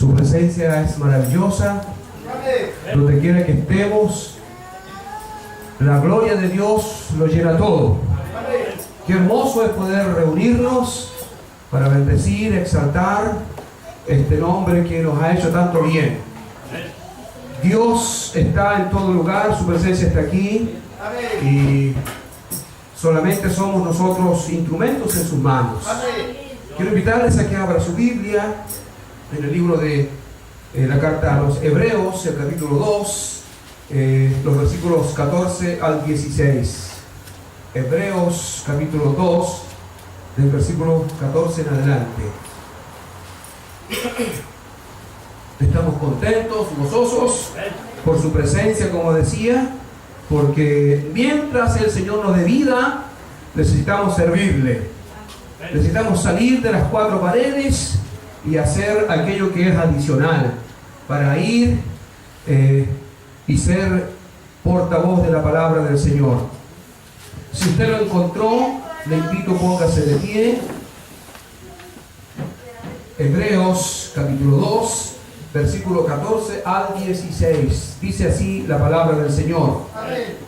Su presencia es maravillosa. Donde quiera que estemos, la gloria de Dios lo llena todo. Qué hermoso es poder reunirnos para bendecir, exaltar este nombre que nos ha hecho tanto bien. Dios está en todo lugar, su presencia está aquí y solamente somos nosotros instrumentos en sus manos. Quiero invitarles a que abran su Biblia en el libro de la carta a los Hebreos, el capítulo 2, los versículos 14 al 16. Hebreos capítulo 2, del versículo 14 en adelante. Estamos contentos, gozosos por su presencia, como decía, porque mientras el Señor nos dé vida, necesitamos servirle. Necesitamos salir de las cuatro paredes y hacer aquello que es adicional para ir y ser portavoz de la palabra del Señor. Si usted lo encontró, le invito, póngase de pie. Hebreos capítulo 2, versículo 14 al 16. Dice así la palabra del Señor. Amén.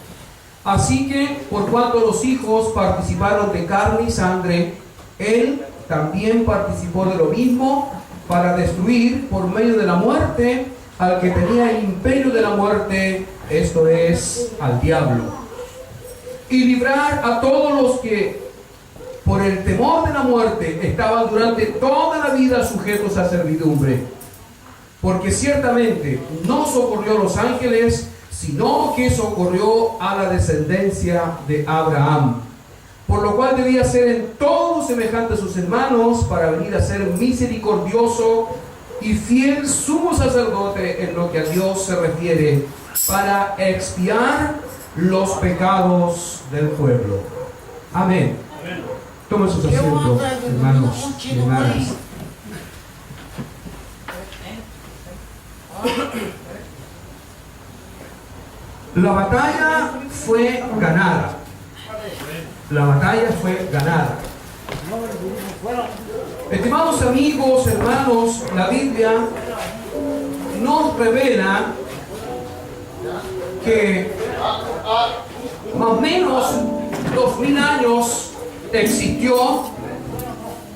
Así que, por cuanto los hijos participaron de carne y sangre, Él también participó de lo mismo, para destruir por medio de la muerte al que tenía el imperio de la muerte, esto es, al diablo, y librar a todos los que por el temor de la muerte estaban durante toda la vida sujetos a servidumbre. Porque ciertamente no socorrió a los ángeles, sino que socorrió a la descendencia de Abraham. Por lo cual debía ser en todo semejante a sus hermanos, para venir a ser misericordioso y fiel sumo sacerdote en lo que a Dios se refiere, para expiar los pecados del pueblo. Amén. Tomen sus asientos, hermanos y hermanas. La batalla fue ganada. La batalla fue ganada. Estimados amigos, hermanos, la Biblia nos revela que más o menos 2000 años existió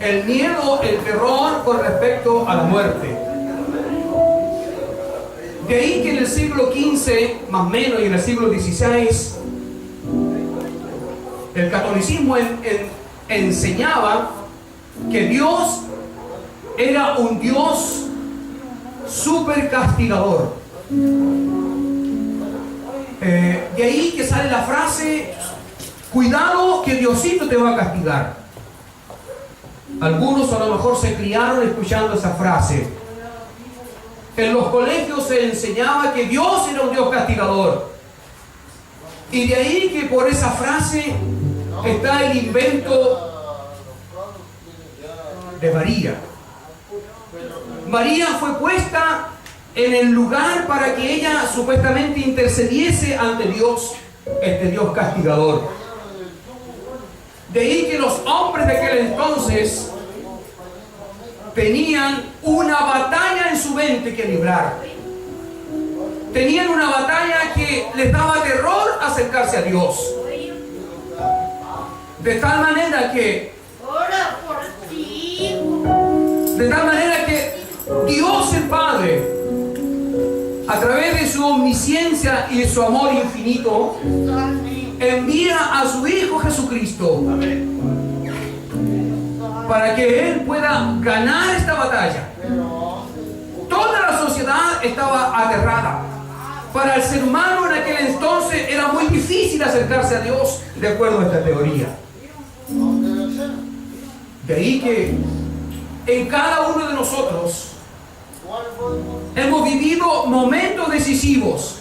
el miedo, el terror con respecto a la muerte. De ahí que en el siglo XV, más o menos, y en el siglo XVI, el catolicismo enseñaba que Dios era un Dios súper castigador. De ahí que sale la frase: cuidado que Diosito te va a castigar. Algunos a lo mejor se criaron escuchando esa frase. En los colegios se enseñaba que Dios era un Dios castigador. Y de ahí que por esa frase está el invento de María. María fue puesta en el lugar para que ella supuestamente intercediese ante Dios, este Dios castigador. De ahí que los hombres de aquel entonces tenían una batalla en su mente que librar. Tenían una batalla que les daba terror acercarse a Dios. De tal manera que Dios el Padre, a través de su omnisciencia y de su amor infinito, envía a su Hijo Jesucristo para que Él pueda ganar esta batalla. Toda la sociedad estaba aterrada. Para el ser humano en aquel entonces era muy difícil acercarse a Dios, de acuerdo a esta teoría. De ahí que en cada uno de nosotros hemos vivido momentos decisivos,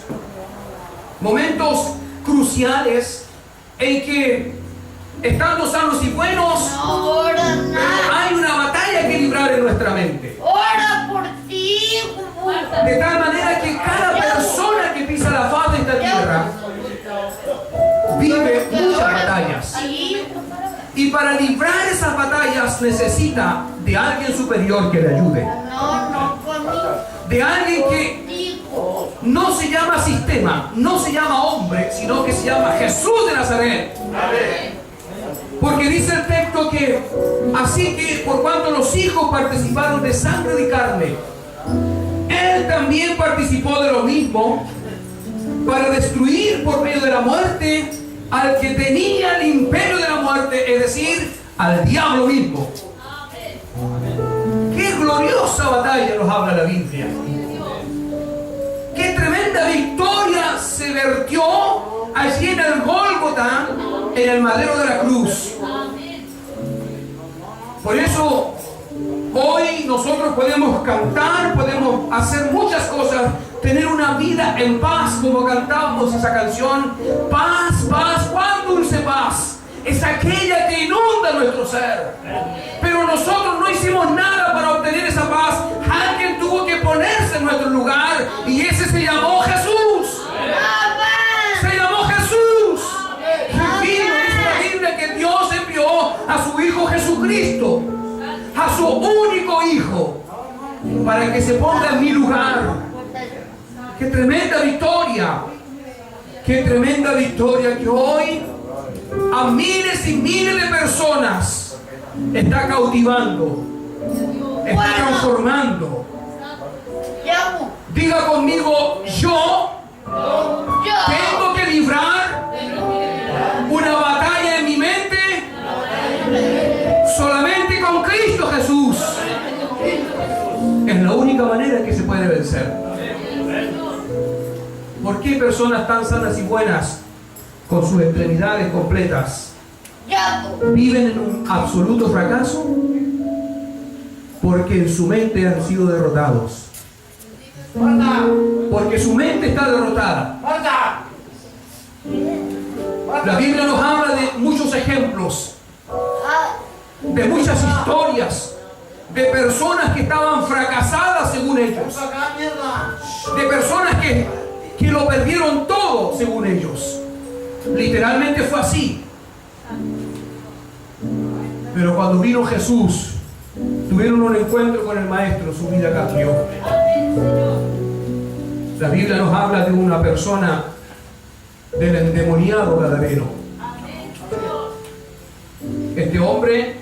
momentos cruciales en que, estando sanos y buenos, hay una batalla que librar en nuestra mente. Ora por ti. De tal manera que cada persona que pisa la faz de esta tierra vive muchas batallas. Y para librar esas batallas necesita de alguien superior que le ayude. No, conmigo. de alguien que no se llama sistema, no se llama hombre, sino que se llama Jesús de Nazaret. Porque dice el texto que así que por cuanto los hijos participaron de sangre y carne, Él también participó de lo mismo para destruir por medio de la muerte al que tenía el imperio de la muerte, es decir, al diablo mismo. Qué gloriosa batalla nos habla la Biblia. Qué tremenda victoria se vertió allí en el Gólgota, en el madero de la cruz. Por eso hoy nosotros podemos cantar, podemos hacer muchas cosas, tener una vida en paz, como cantábamos esa canción. Paz, paz, cuán dulce paz es aquella que inunda nuestro ser. Pero nosotros no hicimos nada para obtener esa paz. Alguien tuvo que ponerse en nuestro lugar y ese se llamó Jesús. Se llamó Jesús. Y vino, dice la Biblia, que Dios envió a su Hijo Jesucristo, a su único Hijo, para que se ponga en mi lugar. ¡Qué tremenda victoria! ¡Qué tremenda victoria que hoy a miles y miles de personas está cautivando, está transformando! Diga conmigo, yo tengo que librar una batalla en mi mente solamente con Cristo Jesús. Es la única manera que se puede vencer. ¿Por qué personas tan sanas y buenas, con sus extremidades completas, viven en un absoluto fracaso? Porque en su mente han sido derrotados. Porque su mente está derrotada. La Biblia nos habla de muchos ejemplos, de muchas historias, de personas que estaban fracasadas según ellos, de personas que lo perdieron todo según ellos. Literalmente fue así. Pero cuando vino Jesús, tuvieron un encuentro con el Maestro, su vida cambió. La Biblia nos habla de una persona, del endemoniado Gadareno. Este hombre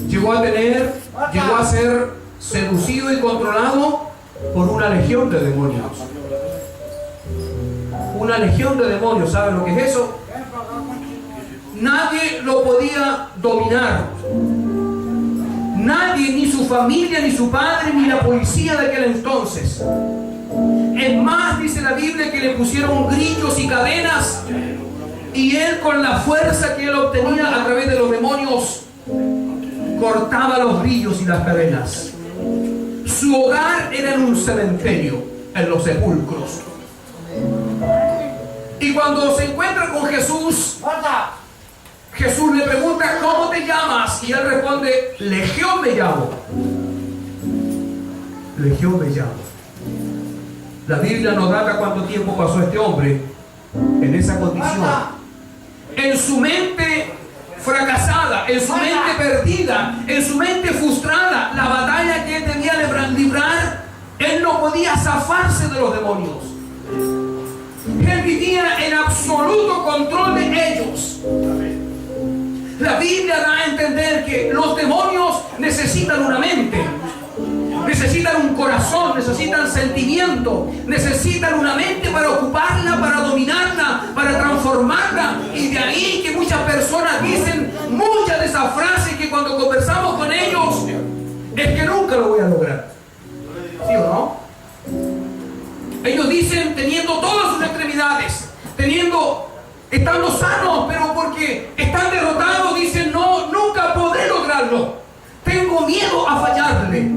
llegó a ser seducido y controlado por una legión de demonios. Una legión de demonios, ¿saben lo que es eso? Nadie lo podía dominar. Nadie, ni su familia, ni su padre, ni la policía de aquel entonces. Es más, dice la Biblia que le pusieron grillos y cadenas, y él, con la fuerza que él obtenía a través de los demonios, cortaba los grillos y las cadenas. Su hogar era en un cementerio, en los sepulcros. Y cuando se encuentra con Jesús, Jesús le pregunta, ¿cómo te llamas? Y él responde, Legión me llamo. Legión me llamo. La Biblia nos data cuánto tiempo pasó este hombre en esa condición. En su mente fracasada, en su mente perdida, en su mente frustrada, la batalla que él debía librar, él no podía zafarse de los demonios. Él vivía en absoluto control de ellos. La Biblia da a entender que los demonios necesitan una mente, necesitan un corazón, necesitan sentimiento, necesitan una mente para ocuparla, para dominarla, para transformarla. Y de ahí que muchas personas dicen muchas de esas frases que cuando conversamos con ellos, es que nunca lo voy a lograr. ¿Sí o no? Ellos dicen, teniendo todas sus extremidades, estando sanos, pero porque están derrotados, dicen, no, nunca podré lograrlo. Tengo miedo a fallarle.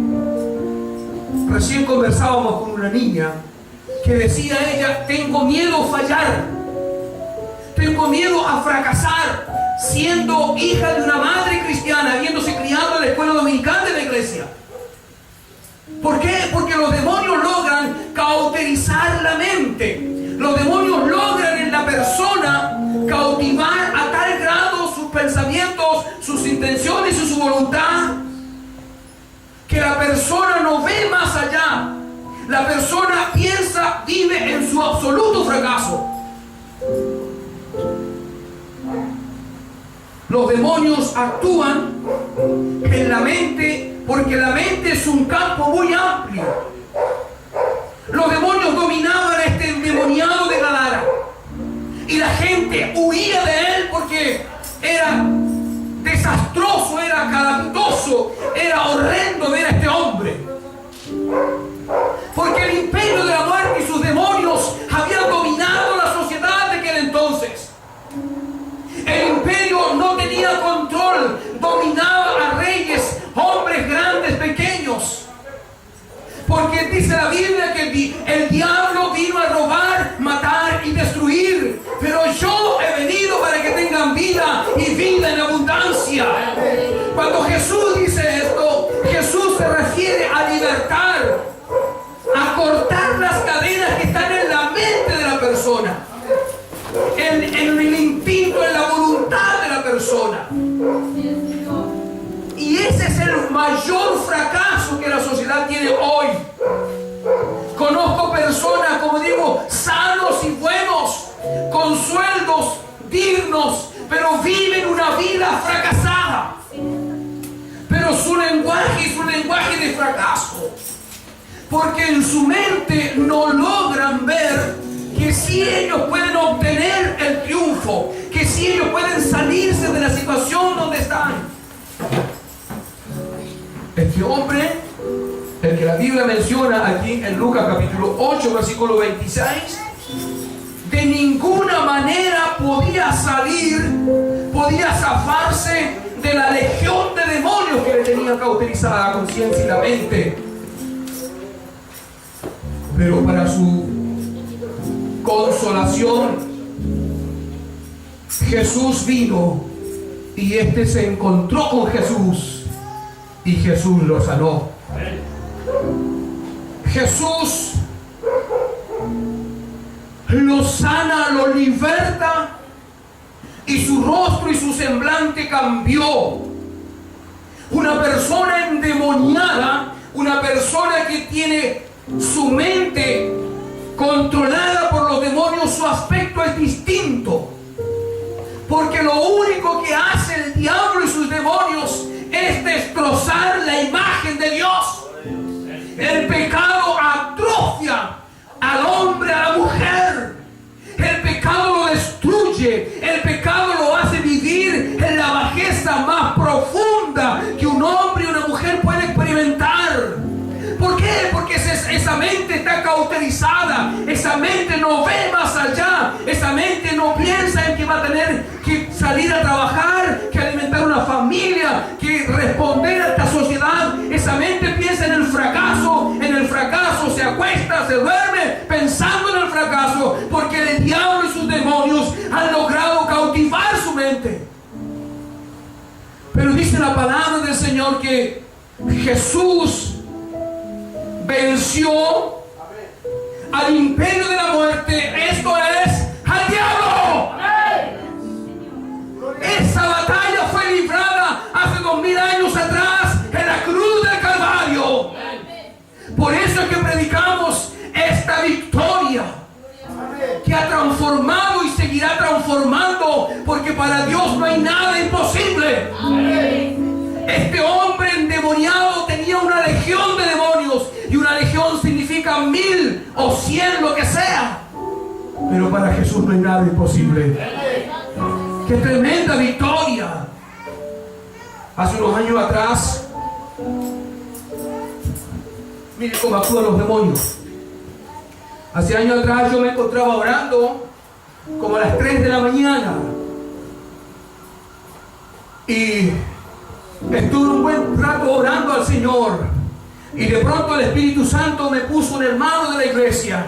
Recién conversábamos con una niña que decía ella, tengo miedo a fallar. Tengo miedo a fracasar, siendo hija de una madre cristiana, habiéndose criado en la escuela dominical de la iglesia. ¿Por qué? Porque los demonios logran cauterizar la mente. Los demonios logran en la persona cautivar a tal grado sus pensamientos, sus intenciones y su voluntad, que la la persona no ve más allá. La persona piensa, vive en su absoluto fracaso. Los demonios actúan en la mente porque la mente es un campo muy amplio. Los demonios dominaban a este endemoniado de Gadara y la gente huía de él porque era desastroso, era calamitoso, era horrendo ver a este hombre. Porque el imperio de la muerte y sus demonios habían dominado la sociedad de aquel entonces. El imperio no tenía control, dominaba a reyes, hombres grandes, pequeños. Porque dice la Biblia que el diablo vino a robar, matar y destruir. Pero yo he venido para que tengan vida y vida en abundancia. Cuando Jesús dice esto, Jesús se refiere a libertar, a cortar las cadenas que están en la mente de la persona, en el instinto, en la voluntad de la persona. Y ese es el mayor fracaso que la sociedad tiene hoy. Conozco personas, como digo, sanos y buenos, con sueldos dignos, pero viven una vida fracasada. Pero su lenguaje es un lenguaje de fracaso, porque en su mente no logran ver que si ellos pueden obtener el triunfo, que si ellos pueden salirse de la situación donde están. Este hombre, el que la Biblia menciona aquí en Lucas capítulo 8, versículo 26, de ninguna manera podía salir, podía zafarse de la legión de demonios que le tenía cauterizada la conciencia y la mente. Pero para su consolación, Jesús vino y este se encontró con Jesús y Jesús lo sanó. Jesús lo sana, lo liberta y su rostro y su semblante cambió. Una persona endemoniada, una persona que tiene su mente controlada por los demonios, su aspecto es distinto. Porque lo único que hace el diablo y sus demonios es destrozar la imagen de Dios. El pecado atrofia al hombre, a la mujer. El pecado lo destruye. El pecado lo hace vivir en la bajeza más profunda que un hombre y una mujer puede experimentar. ¿Por qué? Porque esa mente está cauterizada. Esa mente no ve más allá. Esa mente no piensa en que va a tener que salir a trabajar, que alimentar una familia, que responder a esta sociedad. Esa mente piensa en el fracaso. En el fracaso se acuesta, se duerme pensando en el fracaso, porque el diablo y sus demonios han logrado cautivar su mente. Pero dice la palabra del Señor que Jesús venció al imperio de la muerte, esto es, al diablo. Esa batalla fue librada hace 2000 años atrás en la cruz del Calvario. Por eso es que predicamos esta victoria que ha transformado y seguirá transformando, porque para Dios no hay nada imposible. Este hombre endemoniado tenía una legión de demonios, y una legión significa 1000 o 100, lo que sea. Pero para Jesús no hay nada imposible. ¡Qué tremenda victoria! Hace unos años atrás, mire cómo actúan los demonios. Hace años atrás yo me encontraba orando como a las 3 de la mañana. Y estuve un buen rato orando al Señor. Y de pronto el Espíritu Santo me puso un hermano de la iglesia.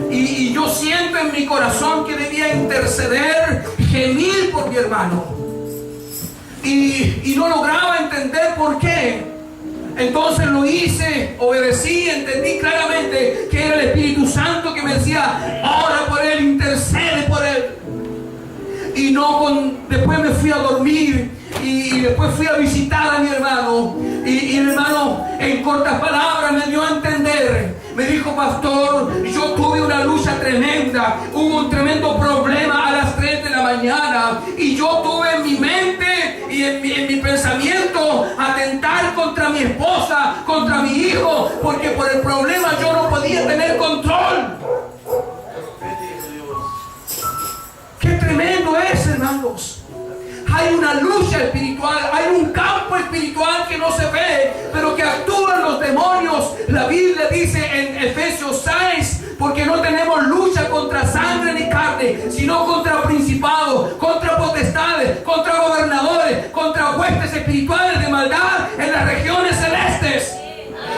Y yo siento en mi corazón que debía interceder, gemir por mi hermano. Y no lograba entender por qué. Entonces lo hice, obedecí, entendí claramente que era el Espíritu Santo que me decía: ora por él, intercede por él. Y después me fui a dormir y después fui a visitar a mi hermano y Y el hermano, en cortas palabras, me dio a entender. Me dijo: pastor, yo tuve una lucha tremenda. Hubo un tremendo problema a las 3 de la mañana. Y yo tuve en mi mente y en mi pensamiento atentar contra mi esposa, contra mi hijo, porque por el problema yo no podía tener control. ¡Qué tremendo es, hermanos! Hay una lucha espiritual, hay un campo espiritual que no se ve, pero que actúan los demonios. La Biblia dice en Efesios 6, porque no tenemos lucha contra sangre ni carne, sino contra principados, contra potestades, contra gobernadores, contra huestes espirituales de maldad en las regiones celestes.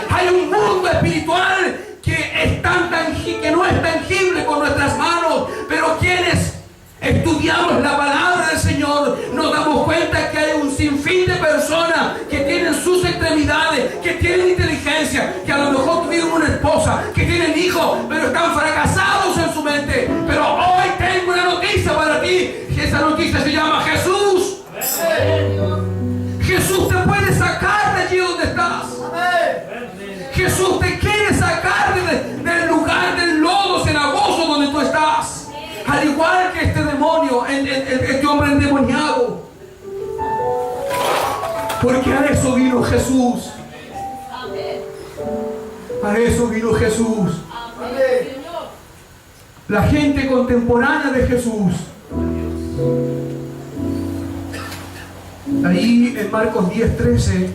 Hay un mundo espiritual que no es tangible con nuestras manos, pero quienes estudiamos la palabra del Señor, nos damos cuenta que hay un sinfín de personas que tienen sus extremidades, que tienen inteligencia, que a lo mejor tuvieron una esposa, que tienen hijos, pero están fracasados en su mente. Pero hoy tengo una noticia para ti. Esa noticia se llama Jesús. Jesús te puede sacar de allí donde estás. Jesús te quiere sacar del lugar del lodo cenagoso donde tú estás. Al igual que este demonio, este hombre endemoniado. Porque a eso vino Jesús. A eso vino Jesús. La gente contemporánea de Jesús. Ahí en Marcos 10:13,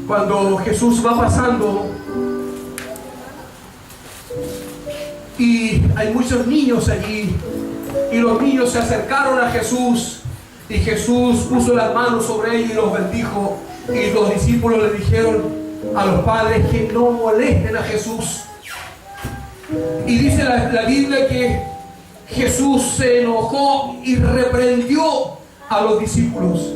cuando Jesús va pasando y hay muchos niños allí, y los niños se acercaron a Jesús, y Jesús puso las manos sobre ellos y los bendijo, y los discípulos le dijeron a los padres que no molesten a Jesús. Y dice la Biblia que Jesús se enojó y reprendió a los discípulos.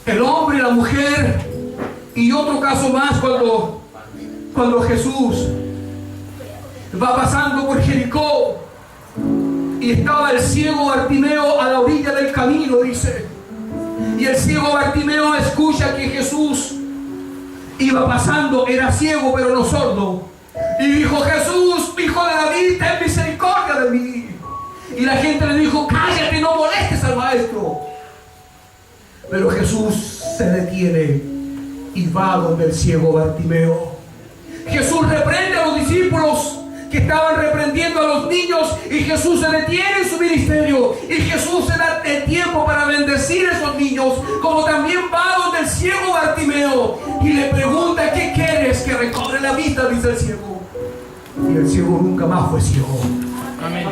El hombre y la mujer, y otro caso más cuando Jesús va pasando por Jericó y estaba el ciego Bartimeo a la orilla del camino, dice. Y el ciego Bartimeo escucha que Jesús iba pasando, era ciego pero no sordo. Y dijo: Jesús, hijo de David, ten misericordia de mí. Y la gente le dijo: cállate, no molestes al maestro. Pero Jesús se detiene y va donde el ciego Bartimeo. Jesús reprende a los discípulos que estaban reprendiendo a los niños, y Jesús se detiene en su ministerio, y Jesús se da el tiempo para bendecir a esos niños, como también va donde el ciego Bartimeo y le pregunta: ¿qué quieres? Que recobre la vista, dice el ciego. Y el ciego nunca más fue ciego. Amén.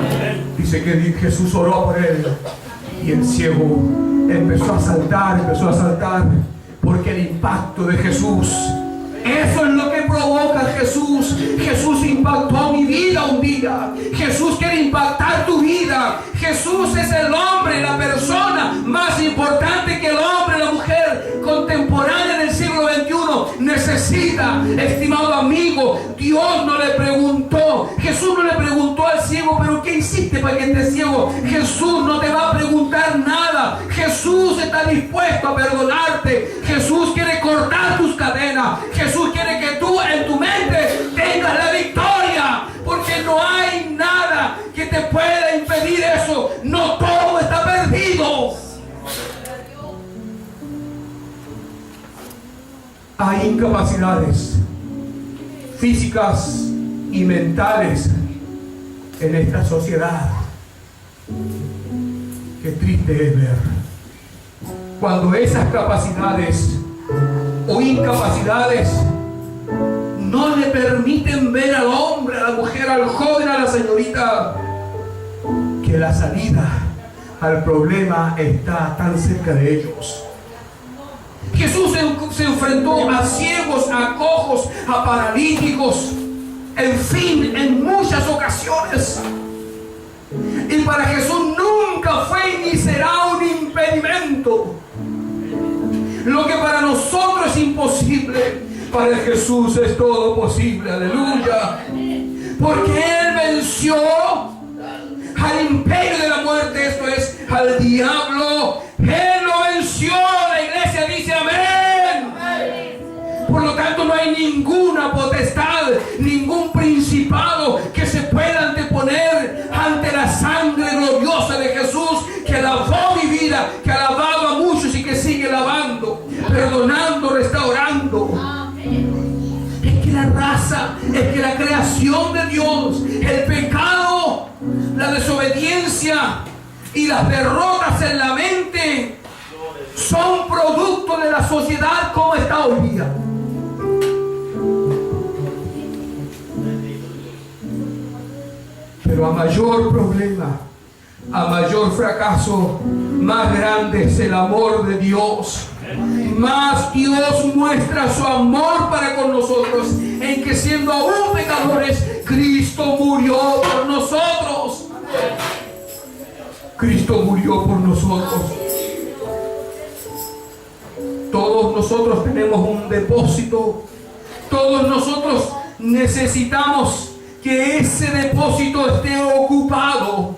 Dice que Jesús oró por él, y el ciego empezó a saltar, porque el impacto de Jesús, eso es lo que provoca Jesús. Jesús impactó mi vida un día. Jesús quiere impactar tu vida. Jesús es el hombre, la persona más importante que el hombre, la mujer contemporánea del siglo XXI necesita. Estimado amigo, Dios no le preguntó, Jesús no le preguntó al ciego: ¿pero qué hiciste para que estés ciego? Jesús no te va a preguntar nada. Jesús está dispuesto a perdonarte. Jesús quiere cortar tus cadenas. Jesús quiere que tú en tu mente tengas la victoria, porque no hay nada que te pueda impedir eso. No todo está perdido. Hay incapacidades físicas y mentales en esta sociedad. Qué triste es ver cuando esas capacidades o incapacidades no le permiten ver al hombre, a la mujer, al joven, a la señorita, que la salida al problema está tan cerca de ellos. Jesús se enfrentó a ciegos, a cojos, a paralíticos, en fin, en muchas ocasiones. Y para Jesús nunca fue ni será un impedimento. Lo que para nosotros es imposible, para Jesús es todo posible. Aleluya. Porque Él venció al imperio de la muerte, esto es, al diablo. Él ninguna potestad, ningún principado que se pueda anteponer ante la sangre gloriosa de Jesús, que lavó mi vida, que ha lavado a muchos y que sigue lavando, perdonando, restaurando. Es que la raza, es que la creación de Dios, el pecado, la desobediencia y las derrotas en la mente son producto de la sociedad como está hoy día. Pero a mayor problema, a mayor fracaso, más grande es el amor de Dios. Más Dios muestra su amor para con nosotros, en que siendo aún pecadores, Cristo murió por nosotros. Cristo murió por nosotros. Todos nosotros tenemos un depósito. Todos nosotros necesitamos que ese depósito esté ocupado.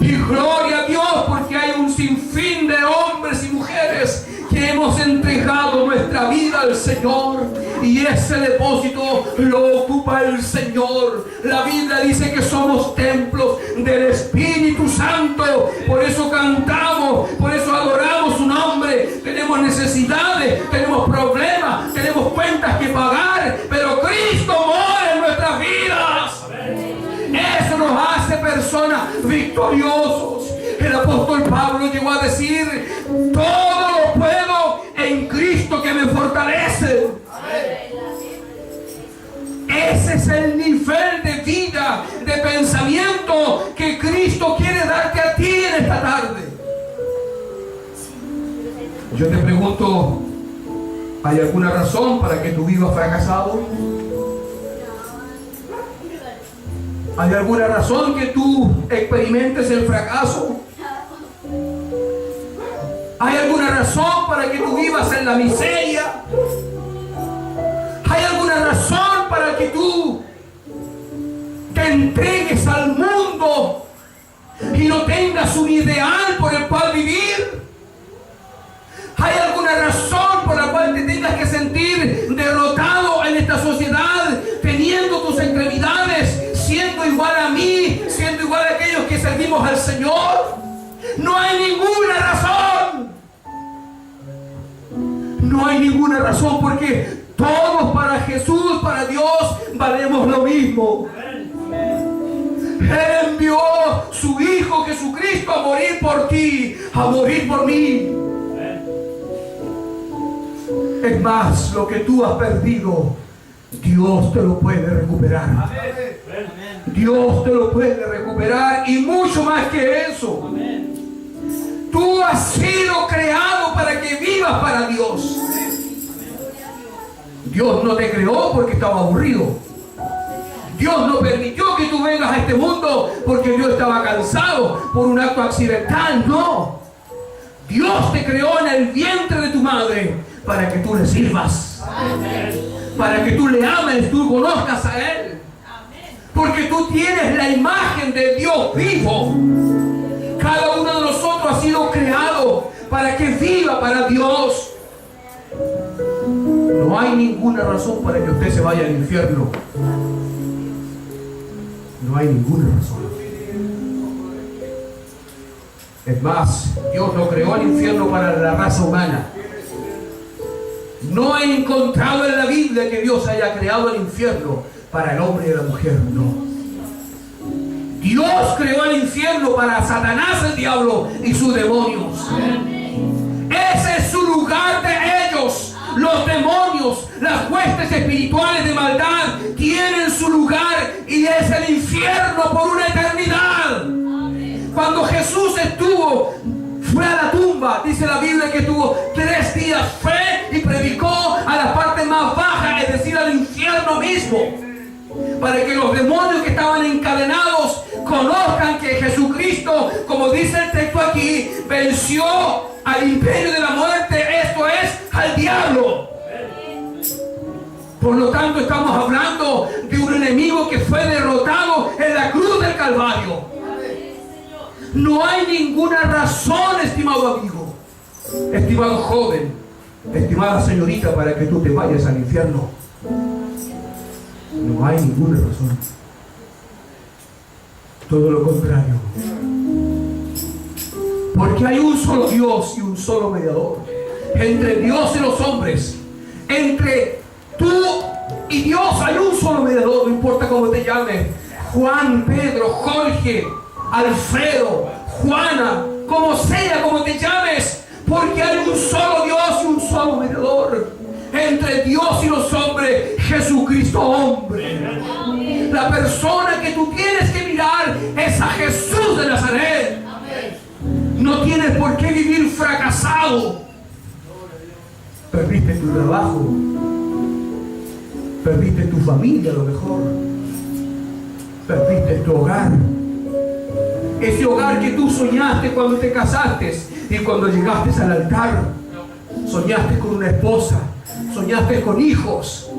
Y gloria a Dios, porque hay un sinfín de hombres y mujeres que hemos entregado nuestra vida al Señor, y ese depósito lo ocupa el Señor. La Biblia dice que somos templos del Espíritu Santo. Por eso cantamos, por eso adoramos su nombre. Tenemos necesidades, tenemos problemas, tenemos cuentas que pagar, pero Cristo mora en nuestras vidas. Eso nos hace personas victoriosos. El apóstol Pablo llegó a decir: todo lo puedo en Cristo que me fortalece. Ese es el nivel de vida, de pensamiento que Cristo quiere darte a ti en esta tarde. Yo te pregunto, ¿hay alguna razón para que tú vivas fracasado? ¿Hay alguna razón que tú experimentes el fracaso? ¿Hay alguna razón para que tú vivas en la miseria? ¿Hay alguna razón para que tú te entregues al mundo y no tengas un ideal por el cual vivir? ¿Hay alguna razón por la cual te tengas que sentir derrotado en esta sociedad, teniendo tus extremidades, siendo igual a mí, siendo igual a aquellos que servimos al Señor? No hay ninguna razón. No hay ninguna razón, porque todos para Jesús, para Dios, valemos lo mismo. Él envió su Hijo Jesucristo a morir por ti, a morir por mí. Es más, lo que tú has perdido, Dios te lo puede recuperar. Dios te lo puede recuperar, y mucho más que eso. Tú has sido creado para que vivas para Dios. Dios no te creó porque estaba aburrido. Dios no permitió que tú vengas a este mundo porque Dios estaba cansado por un acto accidental. No. Dios te creó en el vientre de tu madre para que tú le sirvas. Para que tú le ames, tú conozcas a Él. Porque tú tienes la imagen de Dios vivo. Cada uno de nosotros ha sido creado para que viva para Dios. No hay ninguna razón para que usted se vaya al infierno. No hay ninguna razón. Es más, Dios no creó el infierno para la raza humana. No he encontrado en la Biblia que Dios haya creado el infierno para el hombre y la mujer. No. Dios creó el infierno para Satanás, el diablo y sus demonios. Ese es su lugar de ellos. Los demonios, las huestes espirituales de maldad tienen su lugar, y es el infierno por una eternidad. Cuando Jesús fue a la tumba, dice la Biblia que tuvo 3 días, fue y predicó a la parte más baja, es decir, al infierno mismo, para que los demonios que estaban encadenados conozcan que Jesucristo, como dice el texto aquí, venció al imperio de la muerte, esto es, al diablo. Por lo tanto, estamos hablando de un enemigo que fue derrotado en la cruz del Calvario. No hay ninguna razón, estimado amigo, estimado joven, estimada señorita, para que tú te vayas al infierno. No hay ninguna razón. Todo lo contrario. Porque hay un solo Dios y un solo mediador entre Dios y los hombres. Entre tú y Dios hay un solo mediador. No importa cómo te llames: Juan, Pedro, Jorge, Alfredo, Juana, como sea, como te llames. Porque hay un solo Dios y un solo mediador entre Dios y los hombres: Jesucristo hombre. La persona que tú tienes que mirar es a Jesús de Nazaret. No tienes por qué vivir fracasado. Perdiste tu trabajo, perdiste tu familia, a lo mejor perdiste tu hogar, ese hogar que tú soñaste cuando te casaste y cuando llegaste al altar. Soñaste con una esposa, soñaste con hijos,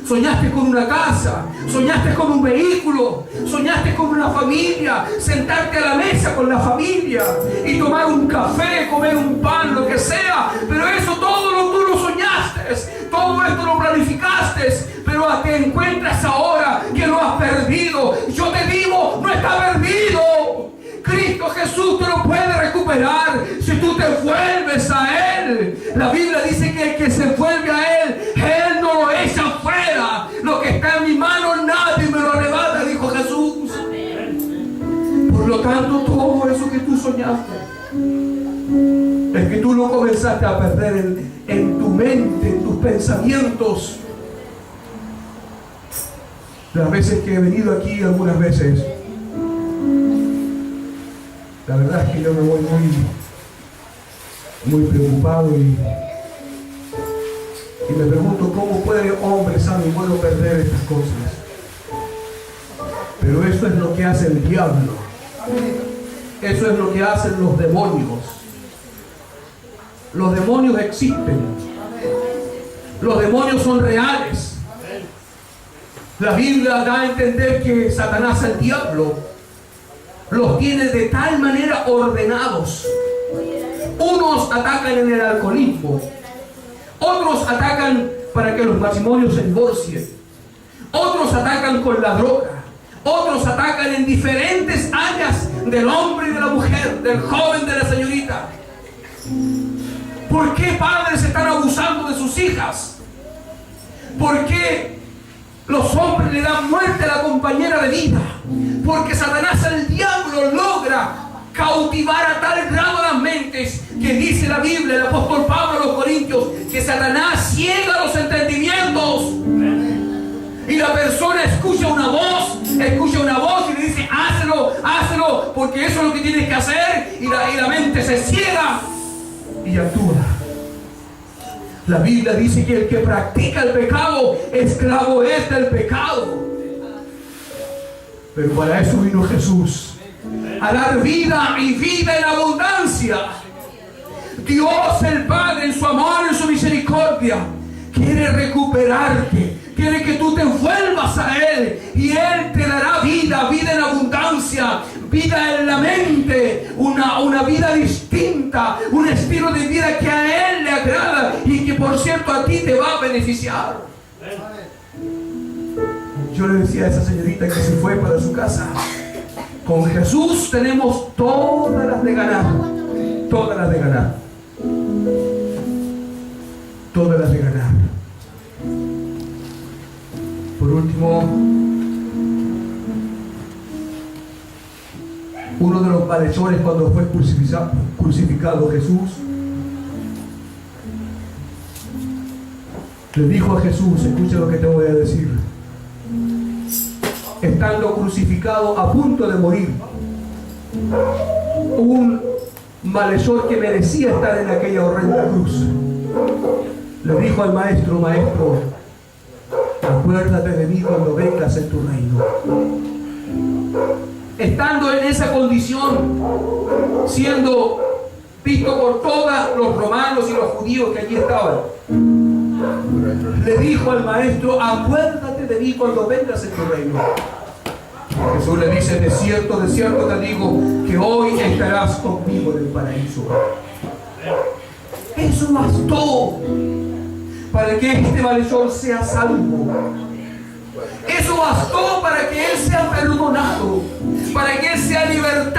soñaste con una casa, soñaste con un vehículo, soñaste con una familia, sentarte a la mesa con la familia y tomar un café, comer un pan, lo que sea. Pero eso todo tú lo soñaste, todo esto lo planificaste, pero te encuentras ahora que lo has perdido. Yo te digo, no está perdido. Cristo Jesús te lo puede recuperar si tú te vuelves a Él. La Biblia dice que el que se vuelve a Él, Él no lo echa afuera. Lo que está en mi mano nadie me lo arrebata, dijo Jesús. Por lo tanto, todo eso que tú soñaste es que tú lo comenzaste a perder en tu mente, en tus pensamientos. Las veces que he venido aquí, algunas veces, la verdad es que yo me voy muy preocupado y me pregunto cómo puede hombre sano y bueno perder estas cosas. Pero eso es lo que hace el diablo. Eso es lo que hacen los demonios. Los demonios existen. Los demonios son reales. La Biblia da a entender que Satanás, el diablo, los tiene de tal manera ordenados. Unos atacan en el alcoholismo, otros atacan para que los matrimonios se divorcien, otros atacan con la droga, otros atacan en diferentes áreas del hombre y de la mujer, del joven, de la señorita. ¿Por qué padres están abusando de sus hijas? ¿Por qué los hombres le dan muerte a la compañera de vida? Porque Satanás, el diablo, logra cautivar a tal grado las mentes que dice la Biblia, el apóstol Pablo a los Corintios, que Satanás ciega los entendimientos. Y la persona escucha una voz y le dice: hazlo, porque eso es lo que tienes que hacer. Y la mente se ciega y actúa. La Biblia dice que el que practica el pecado, esclavo es del pecado. Pero para eso vino Jesús, a dar vida y vida en abundancia. Dios el Padre, en su amor, en su misericordia, quiere recuperarte, quiere que tú te vuelvas a Él y Él te dará vida en abundancia, vida en la mente, una vida distinta, un estilo de vida que a Él le agrada y que, por cierto, a ti te va a beneficiar. Yo le decía a esa señorita que se fue para su casa: con Jesús tenemos todas las de ganar, todas las de ganar, todas las de ganar. Por último, uno de los malhechores, cuando fue crucificado Jesús, le dijo a Jesús: escucha lo que te voy a decir. Estando crucificado, a punto de morir, un malhechor que merecía estar en aquella horrenda cruz le dijo al maestro: maestro, acuérdate de mí cuando vengas en tu reino. Estando en esa condición, siendo visto por todos los romanos y los judíos que allí estaban, le dijo al maestro: acuérdate de mí cuando vengas en tu reino. Jesús le dice: de cierto te digo que hoy estarás conmigo en el paraíso. Eso bastó para que este malhechor sea salvo. Eso bastó para que él sea perdonado, para que él sea libertado